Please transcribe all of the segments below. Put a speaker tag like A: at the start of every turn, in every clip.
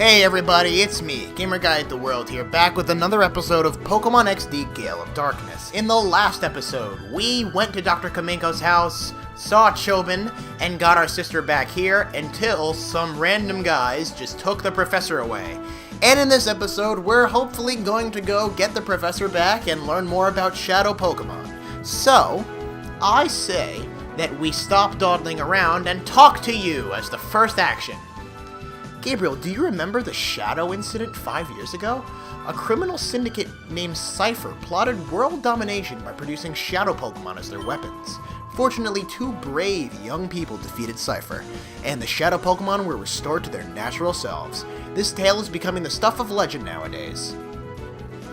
A: Hey everybody, it's me, Gamer Guy at the World here, back with another episode of Pokemon XD Gale of Darkness. In the last episode, we went to Dr. Kamenko's house, saw Chobin, and got our sister back here until some random guys just took the professor away. And in this episode, we're hopefully going to go get the professor back and learn more about Shadow Pokemon. So, I say that we stop dawdling around and talk to you as the first action. Gabriel, do you remember the Shadow incident 5 years ago? A criminal syndicate named Cypher plotted world domination by producing Shadow Pokemon as their weapons. Fortunately, two brave young people defeated Cypher, and the Shadow Pokemon were restored to their natural selves. This tale is becoming the stuff of legend nowadays.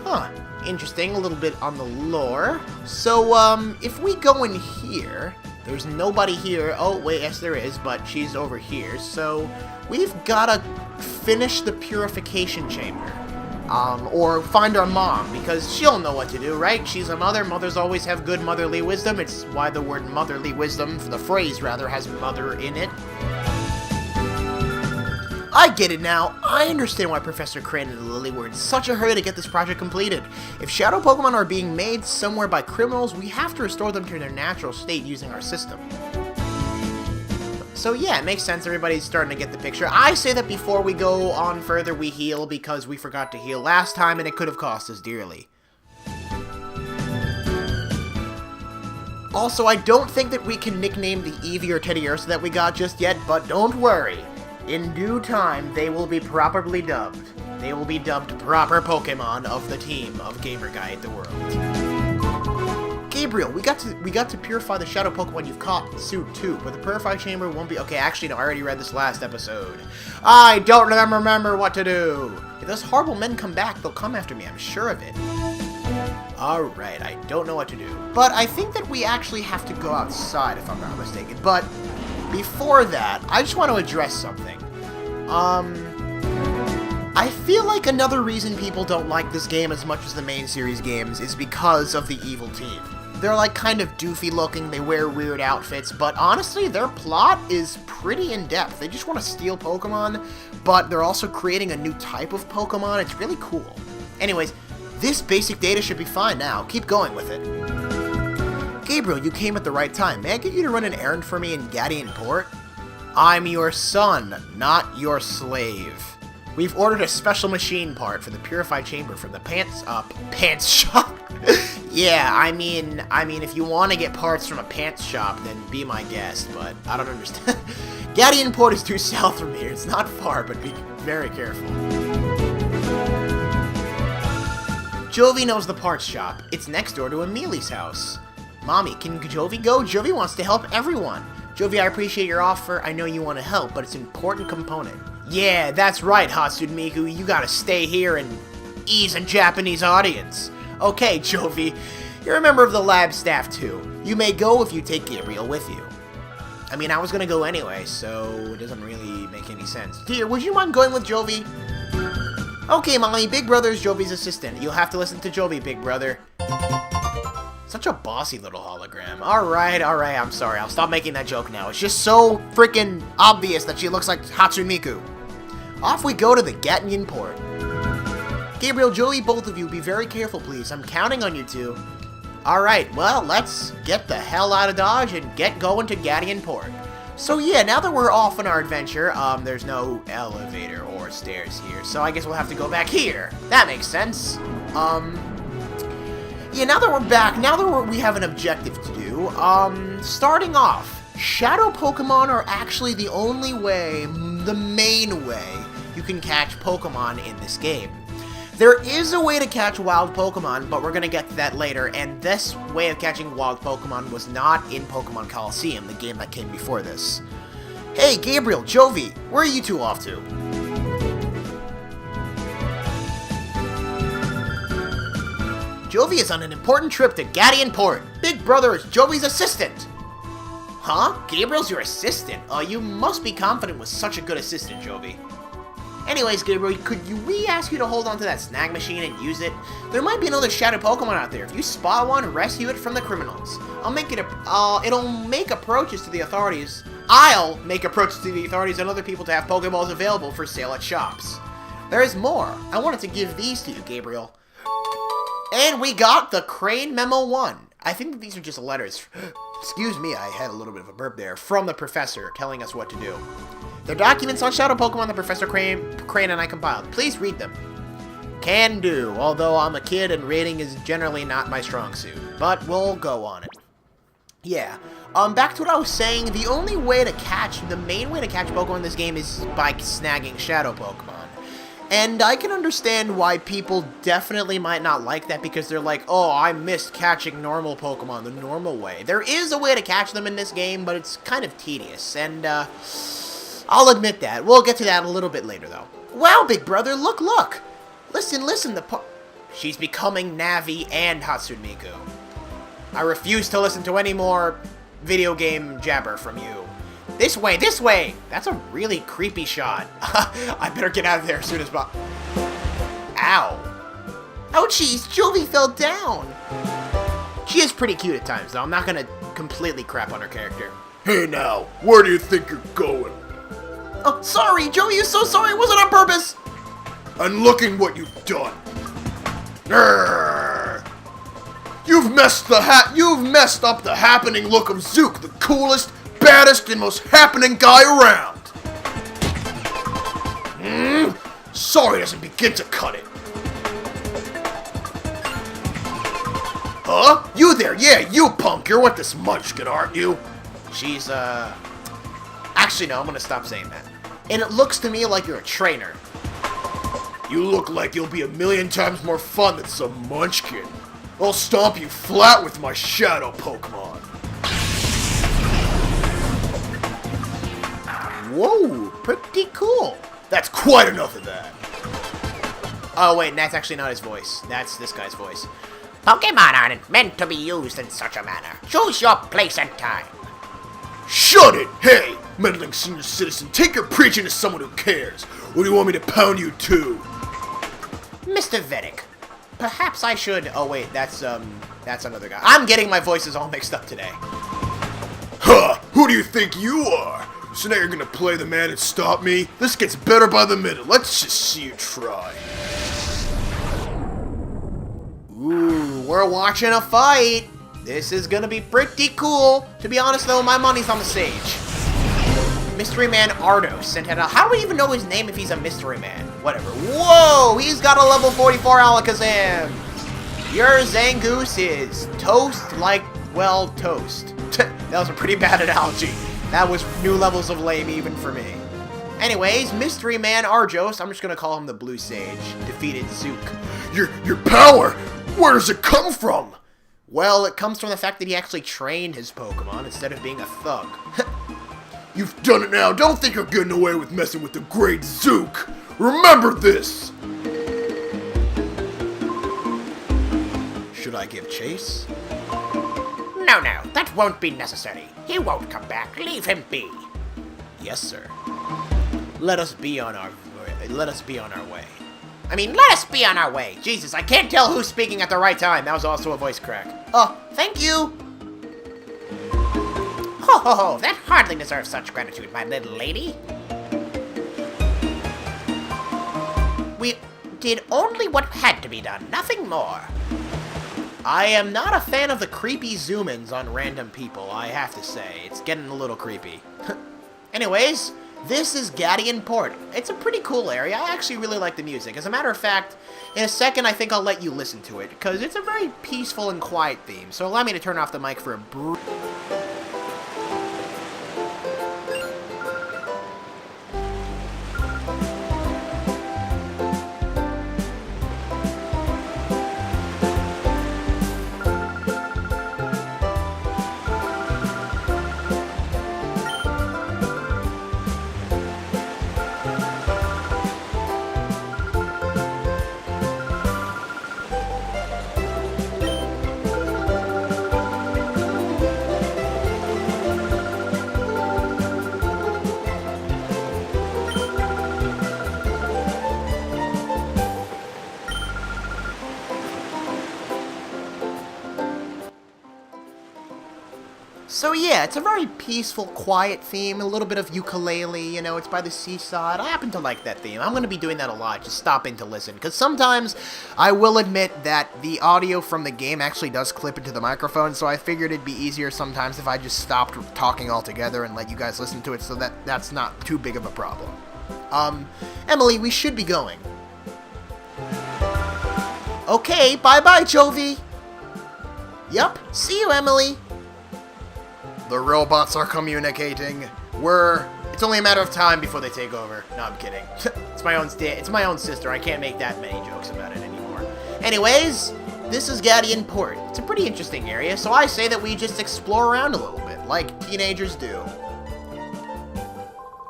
A: Huh, interesting, a little bit on the lore. So, if we go in here, there's nobody here. Oh, wait, yes there is, but she's over here, so we've gotta finish the purification chamber. Or find our mom, because she'll know what to do, right? She's a mother. Mothers always have good motherly wisdom. It's why the word motherly wisdom, the phrase rather, has mother in it. I get it now. I understand why Professor Crane and Lily were in such a hurry to get this project completed. If Shadow Pokemon are being made somewhere by criminals, we have to restore them to their natural state using our system. So yeah, it makes sense. Everybody's starting to get the picture. I say that before we go on further, we heal because we forgot to heal last time and it could have cost us dearly. Also, I don't think that we can nickname the Eevee or Teddiursa that we got just yet, but don't worry. In due time, they will be properly dubbed. They will be dubbed proper Pokemon of the team of Gamer Guy at the World. Gabriel, we got to purify the Shadow Pokemon you've caught soon too, but the Purify Chamber won't be... Okay, actually, no, I already read this last episode. I don't remember what to do. If those horrible men come back, they'll come after me, I'm sure of it. Alright, I don't know what to do. But I think that we actually have to go outside, if I'm not mistaken. But before that, I just want to address something. I feel like another reason people don't like this game as much as the main series games is because of the evil team. They're like kind of doofy looking, they wear weird outfits, but honestly, their plot is pretty in-depth. They just want to steal Pokemon, but they're also creating a new type of Pokemon. It's really cool. Anyways, this basic data should be fine now. Keep going with it. Gabriel, you came at the right time. May I get you to run an errand for me in Gateon Port? I'm your son, not your slave. We've ordered a special machine part for the Purified Chamber from the pants shop. Yeah, I mean, if you want to get parts from a pants shop, then be my guest, but I don't understand. Gateon Port is due south from here. It's not far, but be very careful. Jovi knows the parts shop. It's next door to Emilie's house. Mommy, can Jovi go? Jovi wants to help everyone. Jovi, I appreciate your offer. I know you want to help, but it's an important component. Yeah, that's right, Hatsune Miku. You gotta stay here and ease a Japanese audience. Okay, Jovi, you're a member of the lab staff too. You may go if you take Gabriel with you. I mean, I was gonna go anyway, so it doesn't really make any sense. Dear, would you mind going with Jovi? Okay, Mommy, Big Brother is Jovi's assistant. You'll have to listen to Jovi, Big Brother. Such a bossy little hologram. Alright, I'm sorry. I'll stop making that joke now. It's just so freaking obvious that she looks like Hatsune Miku. Off we go to the Gateon Port. Gabriel, Joey, both of you, be very careful, please. I'm counting on you two. Alright, well, let's get the hell out of Dodge and get going to Gateon Port. So yeah, now that we're off on our adventure, there's no elevator or stairs here, so I guess we'll have to go back here. That makes sense. Yeah, now that we're back, we have an objective to do, starting off, Shadow Pokemon are actually the only way, the main way, you can catch Pokemon in this game. There is a way to catch wild Pokemon, but we're gonna get to that later, and this way of catching wild Pokemon was not in Pokemon Coliseum, the game that came before this. Hey, Gabriel, Jovi, where are you two off to? Jovi is on an important trip to Gateon Port. Big Brother is Jovi's assistant. Huh? Gabriel's your assistant? You must be confident with such a good assistant, Jovi. Anyways, Gabriel, could we ask you to hold on to that snag machine and use it? There might be another Shadow Pokemon out there. If you spot one, rescue it from the criminals. It'll make approaches to the authorities. I'll make approaches to the authorities and other people to have Pokeballs available for sale at shops. There is more. I wanted to give these to you, Gabriel. And we got the Crane Memo 1. I think that these are just letters. Excuse me, I had a little bit of a burp there. From the professor, telling us what to do. They're documents on Shadow Pokemon that Professor Crane and I compiled. Please read them. Can do, although I'm a kid and reading is generally not my strong suit. But we'll go on it. Yeah. Back to what I was saying, the main way to catch Pokemon in this game is by snagging Shadow Pokemon. And I can understand why people definitely might not like that, because they're like, oh, I missed catching normal Pokemon the normal way. There is a way to catch them in this game, but it's kind of tedious, and I'll admit that. We'll get to that a little bit later, though. Wow, big brother, look! Listen, she's becoming Navi and Hatsune Miku. I refuse to listen to any more video game jabber from you. This way! That's a really creepy shot. I better get out of there as soon as possible. Ow. Oh, jeez, Jovi fell down. She is pretty cute at times, though. I'm not gonna completely crap on her character.
B: Hey now, where do you think you're going?
A: Oh, sorry, Joey, you're so sorry. It wasn't on purpose.
B: And looking what you've done. Urgh. You've messed up the happening look of Zook, the coolest, baddest, and most happening guy around. Sorry doesn't begin to cut it. Huh? You there? Yeah, you punk. You're with this munchkin, aren't you?
A: She's, Actually, no, I'm gonna stop saying that. And it looks to me like you're a trainer.
B: You look like you'll be 1,000,000 times more fun than some munchkin. I'll stomp you flat with my Shadow Pokemon.
A: Whoa, pretty cool.
B: That's quite enough of that.
A: Oh, wait, that's actually not his voice. That's this guy's voice.
C: Pokemon aren't meant to be used in such a manner. Choose your place and time.
B: Shut it! Hey, meddling senior citizen, take your preaching to someone who cares. Or do you want me to pound you too?
A: Mr. Vedic, perhaps I should... Oh, wait, that's another guy. I'm getting my voices all mixed up today.
B: Huh! Who do you think you are? So now you're gonna play the man and stop me? This gets better by the minute. Let's just see you try.
A: Ooh, we're watching a fight. This is gonna be pretty cool. To be honest, though, my money's on the Sage. Mystery Man Ardos sent out. How do we even know his name if he's a Mystery Man? Whatever. Whoa, he's got a level 44 Alakazam. Your Zangoose is toast like, well, toast. That was a pretty bad analogy. That was new levels of lame even for me. Anyways, Mystery Man Ardos, I'm just gonna call him the Blue Sage, defeated Zook.
B: Your power? Where does it come from?
A: Well, it comes from the fact that he actually trained his Pokemon instead of being a thug.
B: You've done it now. Don't think you're getting away with messing with the great Zook. Remember this.
A: Should I give chase?
C: No, that won't be necessary. He won't come back. Leave him be.
A: Yes, sir. Let us be on our way.
C: Let us be on our way. Jesus, I can't tell who's speaking at the right time.
A: That was also a voice crack. Oh, thank you.
C: Ho, that hardly deserves such gratitude, my little lady. We did only what had to be done, nothing more.
A: I am not a fan of the creepy zoom-ins on random people, I have to say. It's getting a little creepy. Anyways, this is Gateon Port. It's a pretty cool area. I actually really like the music. As a matter of fact, in a second I think I'll let you listen to it, because it's a very peaceful and quiet theme. So allow me to turn off the mic for a brief... So yeah, it's a very peaceful, quiet theme, a little bit of ukulele, you know, it's by the seaside. I happen to like that theme. I'm going to be doing that a lot, just stopping to listen, because sometimes I will admit that the audio from the game actually does clip into the microphone, so I figured it'd be easier sometimes if I just stopped talking altogether and let you guys listen to it, so that's not too big of a problem. Emily, we should be going. Okay, bye-bye, Chovy. Yup, see you, Emily. The robots are communicating. It's only a matter of time before they take over. No, I'm kidding. It's my own sister. I can't make that many jokes about it anymore. Anyways, this is Gateon Port. It's a pretty interesting area, so I say that we just explore around a little bit, like teenagers do.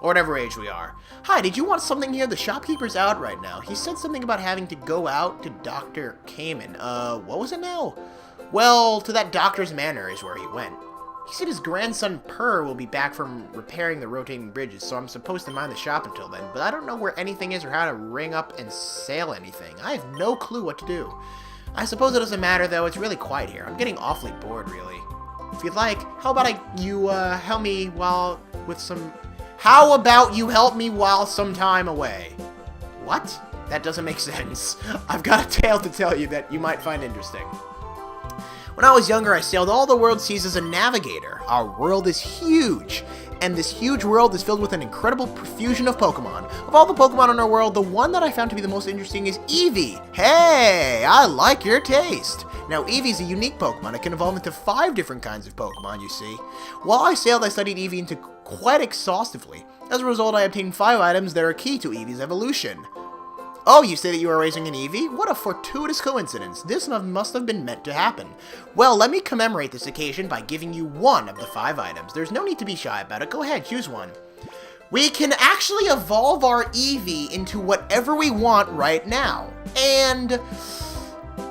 A: Or whatever age we are. Hi, did you want something here? The shopkeeper's out right now. He said something about having to go out to Dr. Cayman. What was it now? Well, to that doctor's manor is where he went. He said his grandson Purr will be back from repairing the rotating bridges, so I'm supposed to mind the shop until then, but I don't know where anything is or how to ring up and sell anything. I have no clue what to do. I suppose it doesn't matter, though. It's really quiet here. I'm getting awfully bored, really. If you'd like, how about you help me while some time away? What? That doesn't make sense. I've got a tale to tell you that you might find interesting. When I was younger, I sailed all the world seas as a navigator. Our world is huge, and this huge world is filled with an incredible profusion of Pokemon. Of all the Pokemon in our world, the one that I found to be the most interesting is Eevee. Hey, I like your taste. Now, Eevee is a unique Pokemon. It can evolve into 5 different kinds of Pokemon, you see. While I sailed, I studied Eevee into quite exhaustively. As a result, I obtained 5 items that are key to Eevee's evolution. Oh, you say that you are raising an Eevee? What a fortuitous coincidence. This must have been meant to happen. Well, let me commemorate this occasion by giving you 1 of the 5 items. There's no need to be shy about it. Go ahead, choose one. We can actually evolve our Eevee into whatever we want right now. And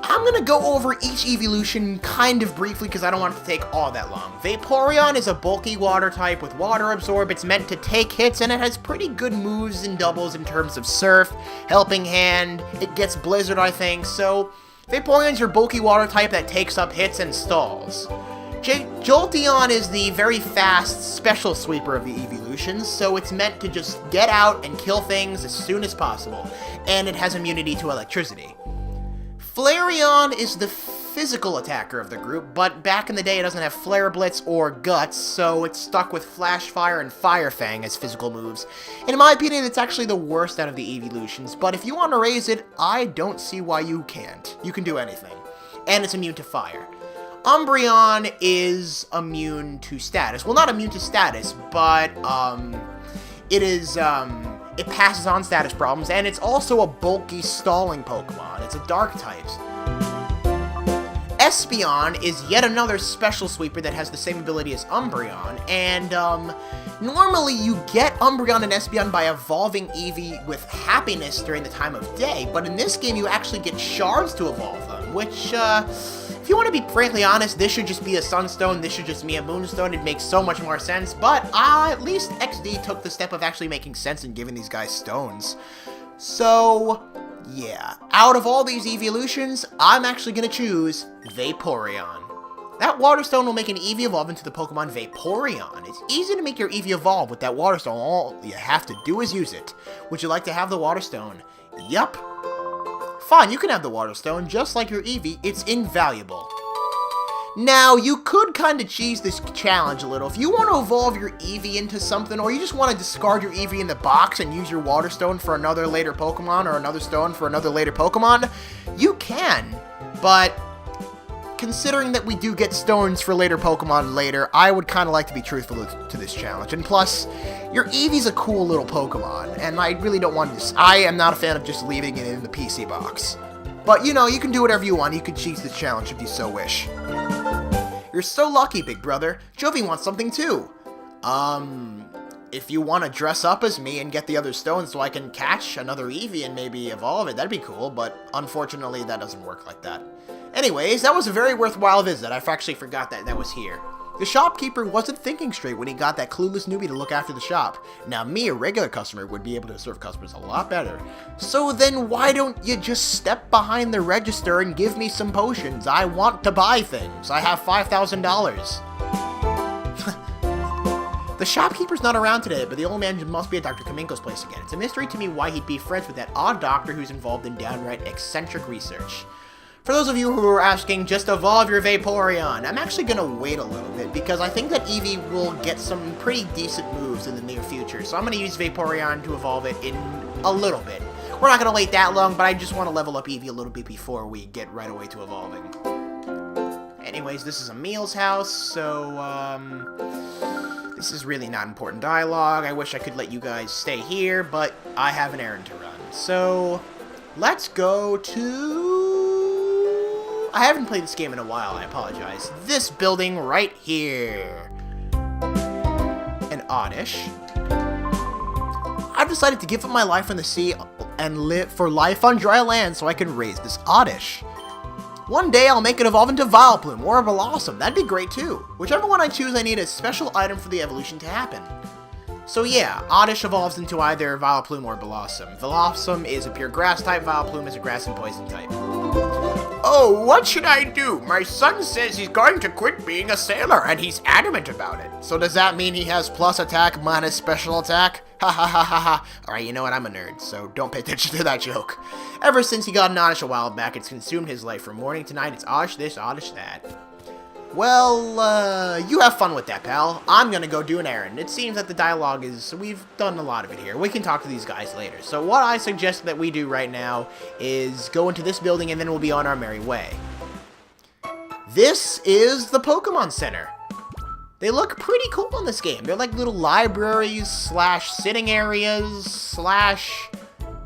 A: I'm going to go over each evolution kind of briefly because I don't want it to take all that long. Vaporeon is a bulky water type with water absorb. It's meant to take hits, and it has pretty good moves and doubles in terms of Surf, Helping Hand. It gets Blizzard, I think. So Vaporeon's your bulky water type that takes up hits and stalls. Jolteon is the very fast special sweeper of the evolutions, so it's meant to just get out and kill things as soon as possible. And it has immunity to electricity. Flareon is the physical attacker of the group, but back in the day it doesn't have Flare Blitz or Guts, so it's stuck with Flash Fire and Fire Fang as physical moves. And in my opinion, it's actually the worst out of the evolutions, but if you want to raise it, I don't see why you can't. You can do anything. And it's immune to fire. Umbreon is immune to status. Well, not immune to status, but it passes on status problems, and it's also a bulky stalling Pokemon. It's a dark type. Espeon is yet another special sweeper that has the same ability as Umbreon, and normally you get Umbreon and Espeon by evolving Eevee with happiness during the time of day, but in this game you actually get shards to evolve them, which, if you want to be frankly honest, this should just be a Sunstone, this should just be a Moonstone. It makes so much more sense, but at least XD took the step of actually making sense and giving these guys stones. So, yeah, out of all these evolutions, I'm actually going to choose Vaporeon. That Water Stone will make an Eevee evolve into the Pokemon Vaporeon. It's easy to make your Eevee evolve with that Water Stone. All you have to do is use it. Would you like to have the Water Stone? Yup. Fine, you can have the Water Stone, just like your Eevee. It's invaluable. Now, you could kind of cheese this challenge a little. If you want to evolve your Eevee into something, or you just want to discard your Eevee in the box and use your Water Stone for another later Pokemon, or another stone for another later Pokemon, you can. But considering that we do get stones for later Pokemon later, I would kind of like to be truthful to this challenge. And plus, your Eevee's a cool little Pokemon, and I really don't want to I am not a fan of just leaving it in the PC box. But, you know, you can do whatever you want. You can cheese this challenge if you so wish. You're so lucky, big brother. Chovy wants something too. If you want to dress up as me and get the other stones so I can catch another Eevee and maybe evolve it, that'd be cool, but unfortunately that doesn't work like that. Anyways, that was a very worthwhile visit. I actually forgot that was here. The shopkeeper wasn't thinking straight when he got that clueless newbie to look after the shop. Now me, a regular customer, would be able to serve customers a lot better. So then why don't you just step behind the register and give me some potions? I want to buy things. I have $5,000. The shopkeeper's not around today, but the old man must be at Dr. Kamenko's place again. It's a mystery to me why he'd be friends with that odd doctor who's involved in downright eccentric research. For those of you who are asking, just evolve your Vaporeon. I'm actually going to wait a little bit, because I think that Eevee will get some pretty decent moves in the near future. So I'm going to use Vaporeon to evolve it in a little bit. We're not going to wait that long, but I just want to level up Eevee a little bit before we get right away to evolving. Anyways, this is Emil's house, so, this is really not important dialogue. I wish I could let you guys stay here, but I have an errand to run. So, let's go to... I haven't played this game in a while, I apologize. This building right here. An Oddish. I've decided to give up my life on the sea and live for life on dry land so I can raise this Oddish. One day I'll make it evolve into Vileplume or a Blossom. That'd be great too. Whichever one I choose, I need a special item for the evolution to happen. So yeah, Oddish evolves into either Vileplume or Blossom. Blossom is a pure grass type, Vileplume is a grass and poison type.
C: Oh, what should I do? My son says he's going to quit being a sailor, and he's adamant about it.
A: So does that mean he has plus attack minus special attack? Ha ha ha ha ha. Alright, you know what, I'm a nerd, so don't pay attention to that joke. Ever since he got an Oddish a while back, it's consumed his life. From morning to night, it's Oddish this, Oddish that. Well, you have fun with that, pal. I'm gonna go do an errand. It seems that the dialogue is... we've done a lot of it here. We can talk to these guys later. So what I suggest that we do right now is go into this building and then we'll be on our merry way. This is the Pokemon Center. They look pretty cool in this game. They're like little libraries slash sitting areas slash...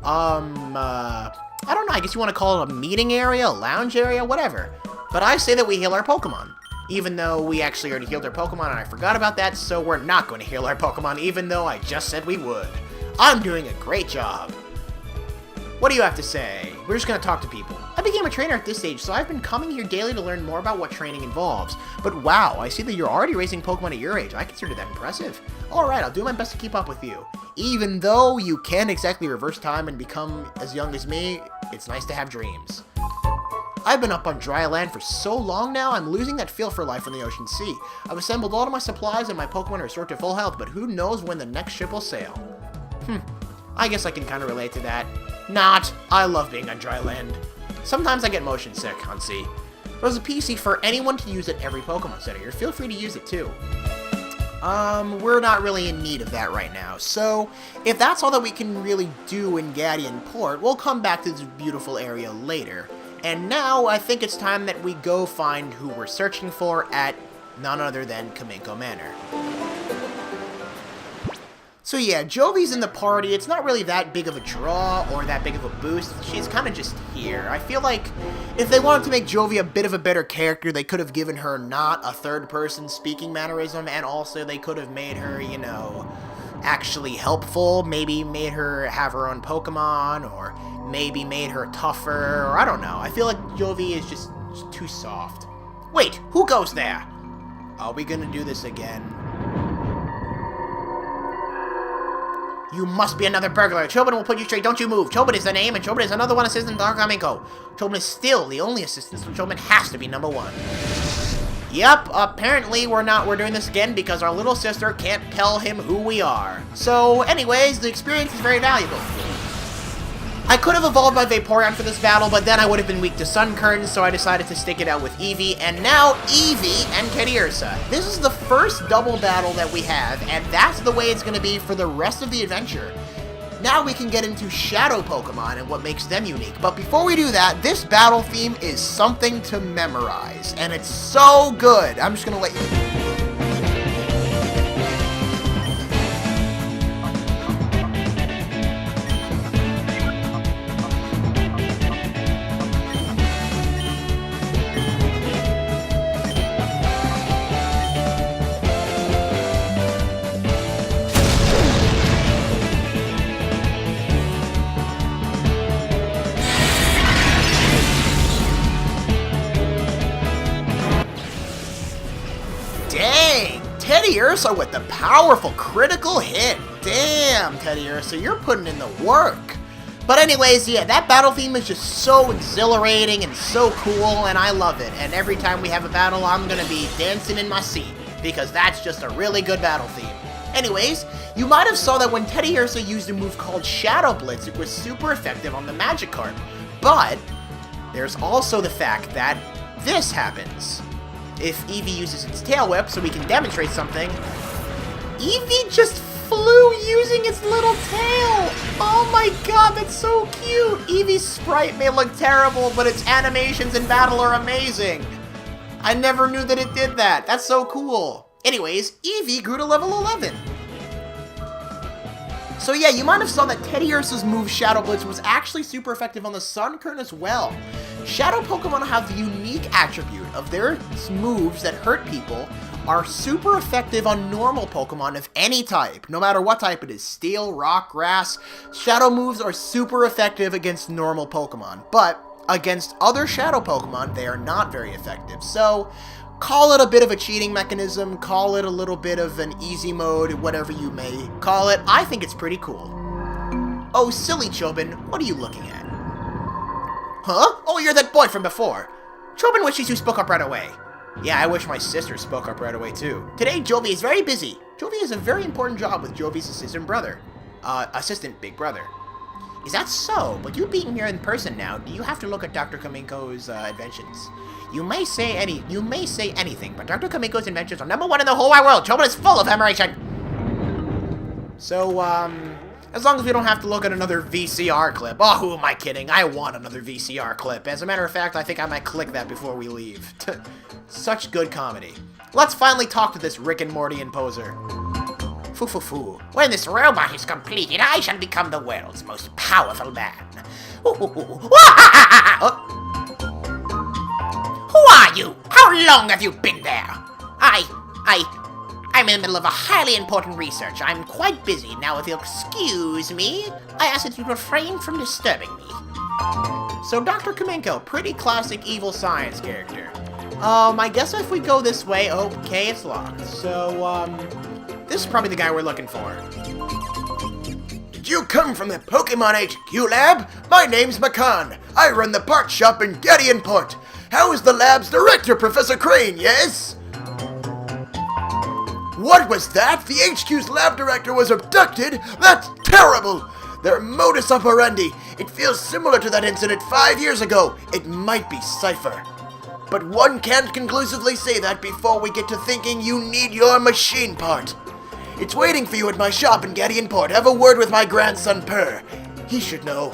A: I don't know, I guess you want to call it a meeting area, a lounge area, whatever. But I say that we heal our Pokemon. Even though we actually already healed our Pokemon and I forgot about that, so we're not going to heal our Pokemon even though I just said we would. I'm doing a great job. What do you have to say? We're just going to talk to people. I became a trainer at this age, so I've been coming here daily to learn more about what training involves. But wow, I see that you're already raising Pokemon at your age. I consider that impressive. Alright, I'll do my best to keep up with you. Even though you can't exactly reverse time and become as young as me, it's nice to have dreams. I've been up on dry land for so long now, I'm losing that feel for life on the ocean sea. I've assembled all of my supplies and my Pokemon are restored to full health, but who knows when the next ship will sail. I guess I can kind of relate to that. Not. I love being on dry land. Sometimes I get motion sick on sea. There's a PC for anyone to use at every Pokemon Center. Feel free to use it too. We're not really in need of that right now, so if that's all that we can really do in Gateon Port, we'll come back to this beautiful area later. And now, I think it's time that we go find who we're searching for at none other than Kamenko Manor. So yeah, Jovi's in the party. It's not really that big of a draw or that big of a boost. She's kind of just here. I feel like if they wanted to make Jovi a bit of a better character, they could have given her not a third-person speaking mannerism, and also they could have made her, you know, actually helpful. Maybe made her have her own Pokemon, or maybe made her tougher, or I don't know. I feel like Jovi is just too soft. Wait, who goes there? Are we gonna do this again? You must be another burglar. Chobin will put you straight. Don't you move. Chobin is the name, and Chobin is another one assistant Dark Kamenko. Chobin is still the only assistant, so Chobin has to be number one. Yep, apparently we're doing this again because our little sister can't tell him who we are. So, anyways, the experience is very valuable. I could have evolved my Vaporeon for this battle, but then I would have been weak to Sun Curtain, so I decided to stick it out with Eevee, and now Eevee and Teddiursa. This is the first double battle that we have, and that's the way it's going to be for the rest of the adventure. Now we can get into Shadow Pokemon and what makes them unique, but before we do that, this battle theme is something to memorize, and it's so good. I'm just going to let you... Dang! Teddiursa with the powerful critical hit. Damn, Teddiursa, you're putting in the work. But anyways, yeah, that battle theme is just so exhilarating and so cool, and I love it. And every time we have a battle, I'm gonna be dancing in my seat, because that's just a really good battle theme. Anyways, you might have saw that when Teddiursa used a move called Shadow Blitz, it was super effective on the Magikarp. But there's also the fact that this happens. If Eevee uses its Tail Whip so we can demonstrate something, Eevee just flew using its little tail! Oh my god, that's so cute! Eevee's sprite may look terrible, but its animations in battle are amazing! I never knew that it did that. That's so cool. Anyways, Eevee grew to level 11. So yeah, you might have saw that Teddiursa's move Shadow Blitz was actually super effective on the Sunkern as well. Shadow Pokemon have the unique attribute of their moves that hurt people are super effective on normal Pokemon of any type, no matter what type it is. Steel, Rock, Grass. Shadow moves are super effective against normal Pokemon, but against other Shadow Pokemon, they are not very effective. So, call it a bit of a cheating mechanism, call it a little bit of an easy mode, whatever you may call it. I think it's pretty cool. Oh, silly Chobin, what are you looking at? Huh? Oh, you're that boy from before. Chobin wishes you spoke up right away. Yeah, I wish my sister spoke up right away too. Today, Jovi is very busy. Jovi has a very important job with Jovi's assistant big brother. Is that so? But you being here in person now, do you have to look at Dr. Kamenko's inventions? You may say anything, but Dr. Kamenko's inventions are #1 in the whole wide world. Chobin is full of admiration. So, as long as we don't have to look at another VCR clip. Oh, who am I kidding? I want another VCR clip. As a matter of fact, I think I might click that before we leave. Such good comedy. Let's finally talk to this Rick and Morty imposer. Foo.
C: When this robot is completed, I shall become the world's most powerful man. Who are you? How long have you been there? I'm in the middle of a highly important research. I'm quite busy. Now, if you'll excuse me, I ask that you refrain from disturbing me.
A: So, Dr. Kamenko, pretty classic evil science character. I guess if we go this way, okay, it's locked. So, this is probably the guy we're looking for.
B: Did you come from the Pokemon HQ lab? My name's Makan. I run the part shop in Gateon Port. How is the lab's director, Professor Crane, yes? What was that? The HQ's lab director was abducted? That's terrible! Their modus operandi. It feels similar to that incident 5 years ago. It might be Cypher. But one can't conclusively say that before we get to thinking you need your machine part. It's waiting for you at my shop in Gateon Port. Have a word with my grandson, Purr. He should know.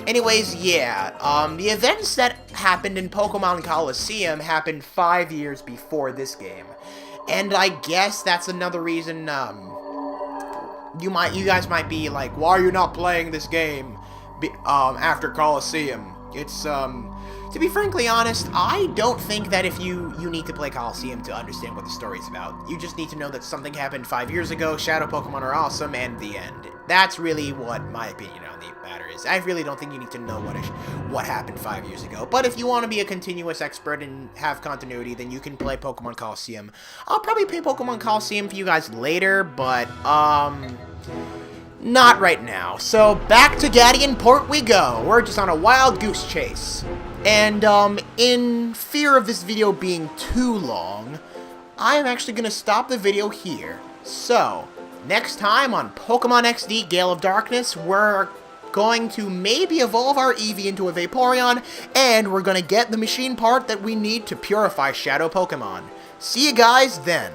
A: Anyways, yeah, the events that happened in Pokemon Coliseum happened 5 years before this game. And I guess that's another reason, you guys might be like, why are you not playing this game, after Coliseum? It's, to be frankly honest, I don't think that if you need to play Coliseum to understand what the story's about. You just need to know that something happened 5 years ago, Shadow Pokemon are awesome, and the end. That's really what my opinion on the matter is. I really don't think you need to know what happened 5 years ago. But if you want to be a continuous expert and have continuity, then you can play Pokemon Coliseum. I'll probably play Pokemon Coliseum for you guys later, but, not right now. So, back to Gateon Port we go. We're just on a wild goose chase. And, in fear of this video being too long, I am actually going to stop the video here. So, next time on Pokemon XD Gale of Darkness, we're going to maybe evolve our Eevee into a Vaporeon, and we're going to get the machine part that we need to purify Shadow Pokemon. See you guys then.